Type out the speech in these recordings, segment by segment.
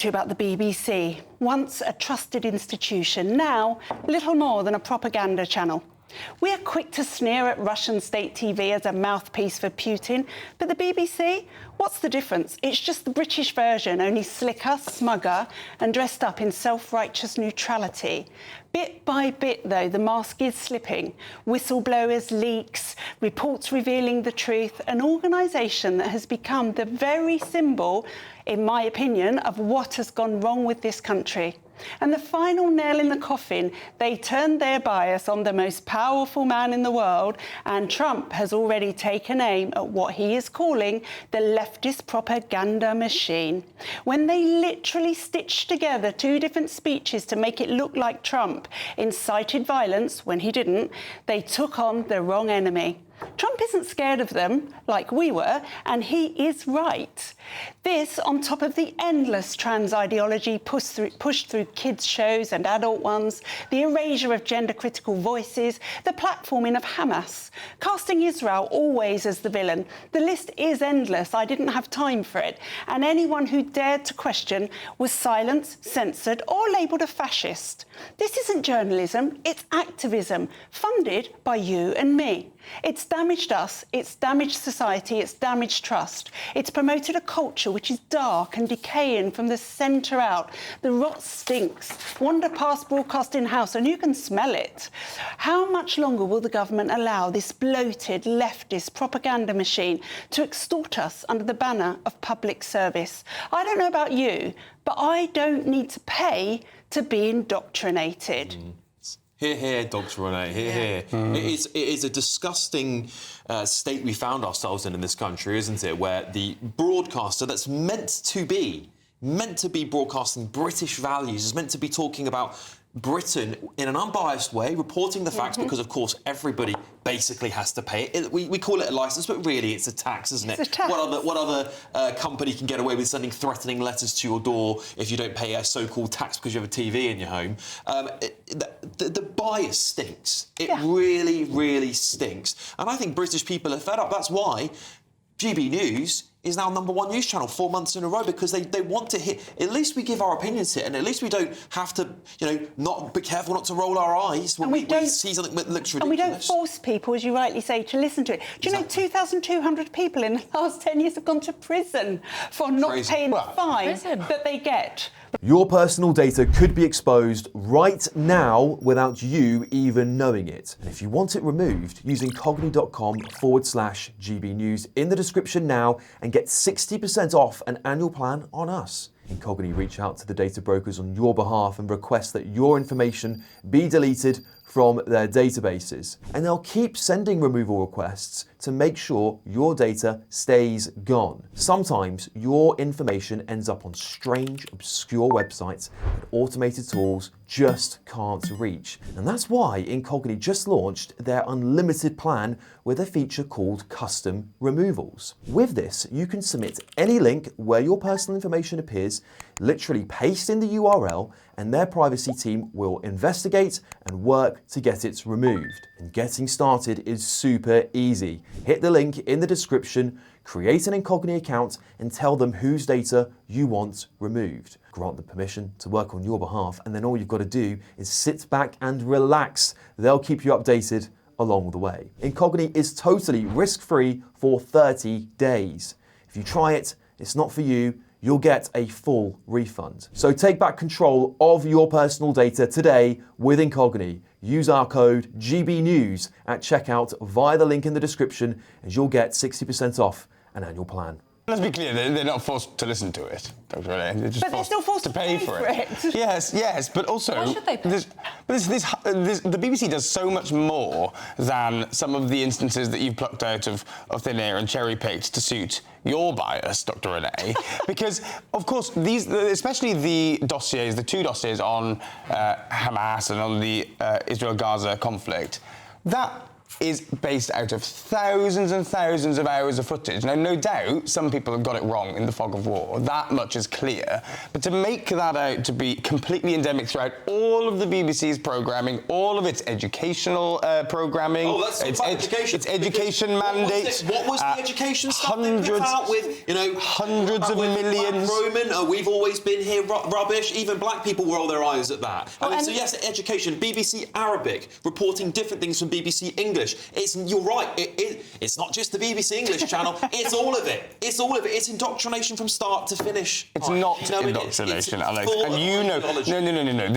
About the BBC, once a trusted institution, now little more than a propaganda channel. We are quick to sneer at Russian state TV as a mouthpiece for Putin, but the BBC, what's the difference? It's just the British version, only slicker, smugger and dressed up in self-righteous neutrality. Bit by bit, though, the mask is slipping. Whistleblowers, leaks, reports revealing the truth, an organisation that has become the very symbol, in my opinion, of what has gone wrong with this country. And the final nail in the coffin, they turned their bias on the most powerful man in the world, and Trump has already taken aim at what he is calling the leftist propaganda machine. When they literally stitched together two different speeches to make it look like Trump incited violence when he didn't, they took on the wrong enemy. Trump isn't scared of them, like we were, and he is right. This, on top of the endless trans ideology pushed through kids' shows and adult ones, the erasure of gender-critical voices, the platforming of Hamas, casting Israel always as the villain. The list is endless. I didn't have time for it. And anyone who dared to question was silenced, censored, or labelled a fascist. This isn't journalism, it's activism, funded by you and me. It's damaged us, it's damaged society, it's damaged trust. It's promoted a culture which is dark and decaying from the centre out. The rot stinks. Wander past Broadcasting House and you can smell it. How much longer will the government allow this bloated leftist propaganda machine to extort us under the banner of public service? I don't know about you, but I don't need to pay to be indoctrinated. Hear, hear, Dr. Renee, hear, hear. It is a disgusting state we found ourselves in this country, isn't it, where the broadcaster that's meant to be broadcasting British values, is meant to be talking about Britain in an unbiased way, reporting the facts, because, of course, everybody basically has to pay it. We call it a licence, but really it's a tax, isn't it? It's a tax. What other company can get away with sending threatening letters to your door if you don't pay a so-called tax because you have a TV in your home? The bias stinks. It really, really stinks. And I think British people are fed up. That's why GB News is now #1 news channel 4 months in a row, because they want to hit. At least we give our opinions here, and at least we don't have to, not be careful not to roll our eyes when we see something that looks ridiculous. And we don't force people, as you rightly say, to listen to it. Do you know 2,200 people in the last 10 years have gone to prison for not paying the fine that they get? Your personal data could be exposed right now without you even knowing it. And if you want it removed, use incogni.com/GB News in the description now and get 60% off an annual plan on us. Incogni reach out to the data brokers on your behalf and request that your information be deleted from their databases. And they'll keep sending removal requests to make sure your data stays gone. Sometimes your information ends up on strange, obscure websites that automated tools just can't reach. And that's why Incogni just launched their unlimited plan with a feature called Custom Removals. With this, you can submit any link where your personal information appears, literally paste in the URL, and their privacy team will investigate and work to get it removed. And getting started is super easy. Hit the link in the description, create an Incogni account, and tell them whose data you want removed. Grant them permission to work on your behalf, and then all you've got to do is sit back and relax. They'll keep you updated along the way. Incogni is totally risk-free for 30 days. If you try it, it's not for you, you'll get a full refund. So take back control of your personal data today with Incogni. Use our code GBNews at checkout via the link in the description, and you'll get 60% off an annual plan. Let's be clear, they're not forced to listen to it, Dr. Renee. They're just still forced to pay for it. Yes, but also... Why should they pay? The BBC does so much more than some of the instances that you've plucked out of thin air and cherry-picked to suit your bias, Dr. Renee. Because, of course, especially the two dossiers on Hamas and on the Israel-Gaza conflict, that is based out of thousands and thousands of hours of footage. Now, no doubt, some people have got it wrong in the fog of war. That much is clear. But to make that out to be completely endemic throughout all of the BBC's programming, all of its educational programming, its education mandates. What was the education stuff hundreds, they put out with, hundreds of millions. Roman, we've always been here, rubbish. Even black people roll their eyes at that. So yes, education, BBC Arabic, reporting different things from BBC English. You're right, it's not just the BBC English channel, it's all of it. It's all of it. It's indoctrination from start to finish. It's not indoctrination, Alex. And you know, no.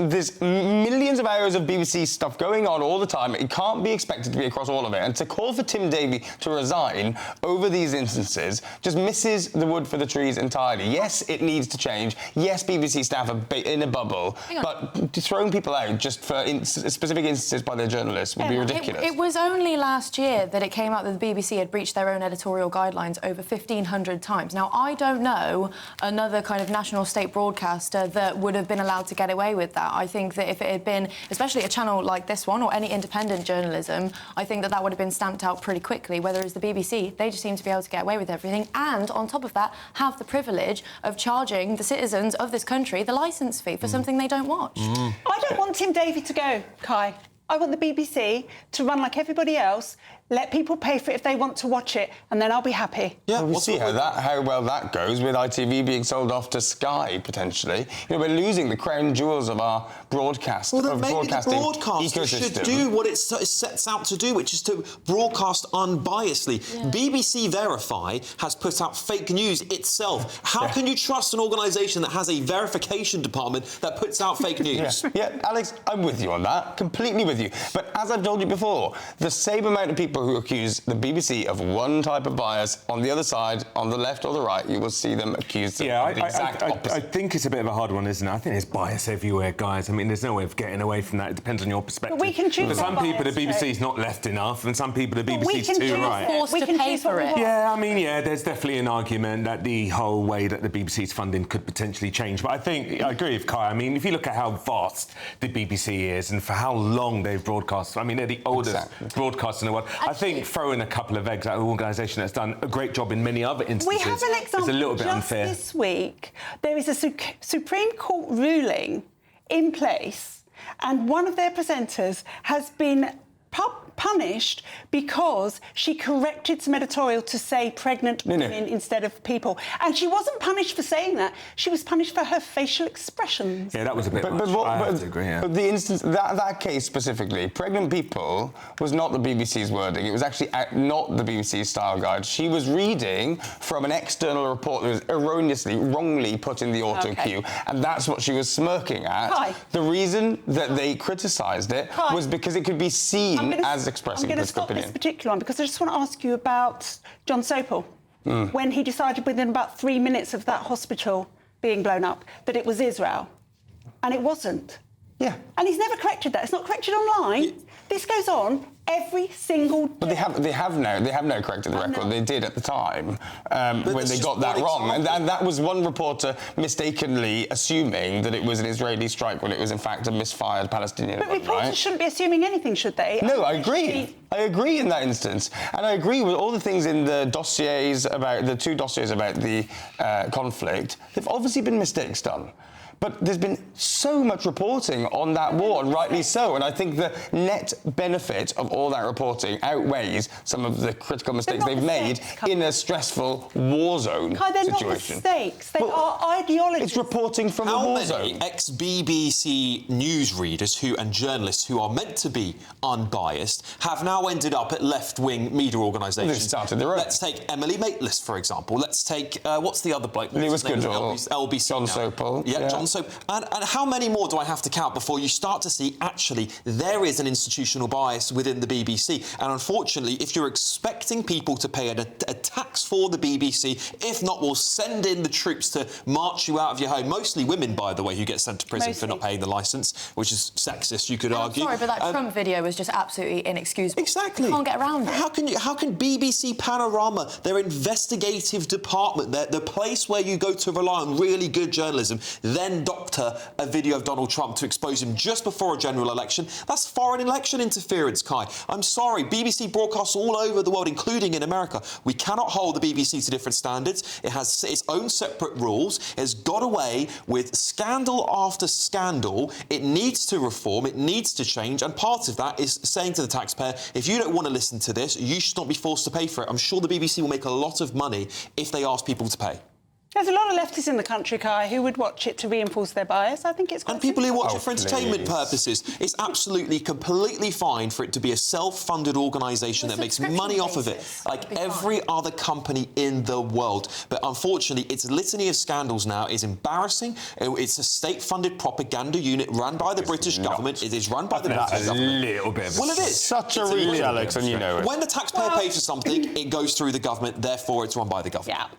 There's millions of hours of BBC stuff going on all the time. It can't be expected to be across all of it. And to call for Tim Davie to resign over these instances just misses the wood for the trees entirely. Yes, it needs to change. Yes, BBC staff are in a bubble. But throwing people out just for specific instances by their journalists would be ridiculous. It was only last year that it came out that the BBC had breached their own editorial guidelines over 1,500 times. Now, I don't know another kind of national state broadcaster that would have been allowed to get away with that. I think that if it had been, especially a channel like this one or any independent journalism, I think that would have been stamped out pretty quickly, whereas the BBC, they just seem to be able to get away with everything and, on top of that, have the privilege of charging the citizens of this country the licence fee for something they don't watch. I don't want Tim Davie to go, Kai. I want the BBC to run like everybody else, let people pay for it if they want to watch it, and then I'll be happy. Yeah, we'll see how well that goes with ITV being sold off to Sky, potentially. We're losing the crown jewels of our broadcasting ecosystem. Should do what it sets out to do, which is to broadcast unbiasedly. Yeah. BBC Verify has put out fake news itself. How can you trust an organisation that has a verification department that puts out fake news? Yeah, Alex, I'm with you on that, completely with you. But as I've told you before, the same amount of people who accuse the BBC of one type of bias, on the other side, on the left or the right, you will see them accused of the exact opposite. I think it's a bit of a hard one, isn't it? I think there's bias everywhere, guys. I mean, there's no way of getting away from that. It depends on your perspective. But we can choose. For some people, the BBC's not left enough, and some people, the BBC's too right. Forced to pay for it. Yeah, I mean, there's definitely an argument that the whole way that the BBC's funding could potentially change. But I agree with Kai. I mean, if you look at how vast the BBC is and for how long they've broadcast, I mean, they're the oldest broadcaster in the world. I think throwing a couple of eggs at an organisation that's done a great job in many other instances we have an example is a little bit unfair. This week, there is a Supreme Court ruling in place, and one of their presenters has been punished because she corrected some editorial to say pregnant women instead of people. And she wasn't punished for saying that. She was punished for her facial expressions. Yeah, that was a bit much. I have to agree, But the instance, that case specifically, pregnant people was not the BBC's wording. It was actually not the BBC's style guide. She was reading from an external report that was erroneously, wrongly put in the auto cue, and that's what she was smirking at. Kai. The reason that they criticised it was because it could be seen as expressing political opinion. This particular one because I just want to ask you about John Sopel when he decided within about 3 minutes of that hospital being blown up that it was Israel, and it wasn't. Yeah. And he's never corrected that. It's not corrected online. This goes on every single day. But they have now corrected the record. They did at the time when they got that wrong. And that was one reporter mistakenly assuming that it was an Israeli strike when it was in fact a misfired Palestinian one, reporters shouldn't be assuming anything, should they? No, I agree. I agree in that instance. And I agree with all the things in the dossiers about the two dossiers about the conflict. They've obviously been mistakes done. But there's been so much reporting on that war, and rightly so. And I think the net benefit of all that reporting outweighs some of the critical mistakes they've made in a stressful war zone Kai, they're situation. Not mistakes. They are ideologies. It's reporting from a war zone. How many ex-BBC newsreaders and journalists who are meant to be unbiased have now ended up at left-wing media organisations? They've started their own. Let's take Emily Maitlis, for example. Let's take, what's the other bloke? Lewis Goodall. LBC John now. Sopel. Yeah, John. And how many more do I have to count before you start to see, actually, there is an institutional bias within the BBC? And unfortunately, if you're expecting people to pay a tax for the BBC, if not, we'll send in the troops to march you out of your home. Mostly women, by the way, who get sent to prison for not paying the licence, which is sexist, you could argue. I'm sorry, but that Trump video was just absolutely inexcusable. Exactly. You can't get around it. How can BBC Panorama, their investigative department, the place where you go to rely on really good journalism, then doctor a video of Donald Trump to expose him just before a general election? That's foreign election interference, Kai. I'm sorry, BBC broadcasts all over the world, including in America. We cannot hold the BBC to different standards. It has its own separate rules. It has got away with scandal after scandal. It needs to reform. It needs to change. And part of that is saying to the taxpayer, if you don't want to listen to this, you should not be forced to pay for it. I'm sure the BBC will make a lot of money if they ask people to pay. There's a lot of leftists in the country, Kai, who would watch it to reinforce their bias. I think it's quite And people who watch Oh, it for entertainment please. purposes. It's absolutely, completely fine for it to be a self-funded organisation Well, that makes subscription money off of it, basis like would be every fine. other company in the world. But unfortunately, its litany of scandals now is embarrassing. It's a state-funded propaganda unit run by the British government. It is run by the British That's a government. little bit of a Well, it is. Such a It's reach, little Alex, bit. and you know it. When the taxpayer pays for something, it goes through the government, therefore it's run by the government. Yeah.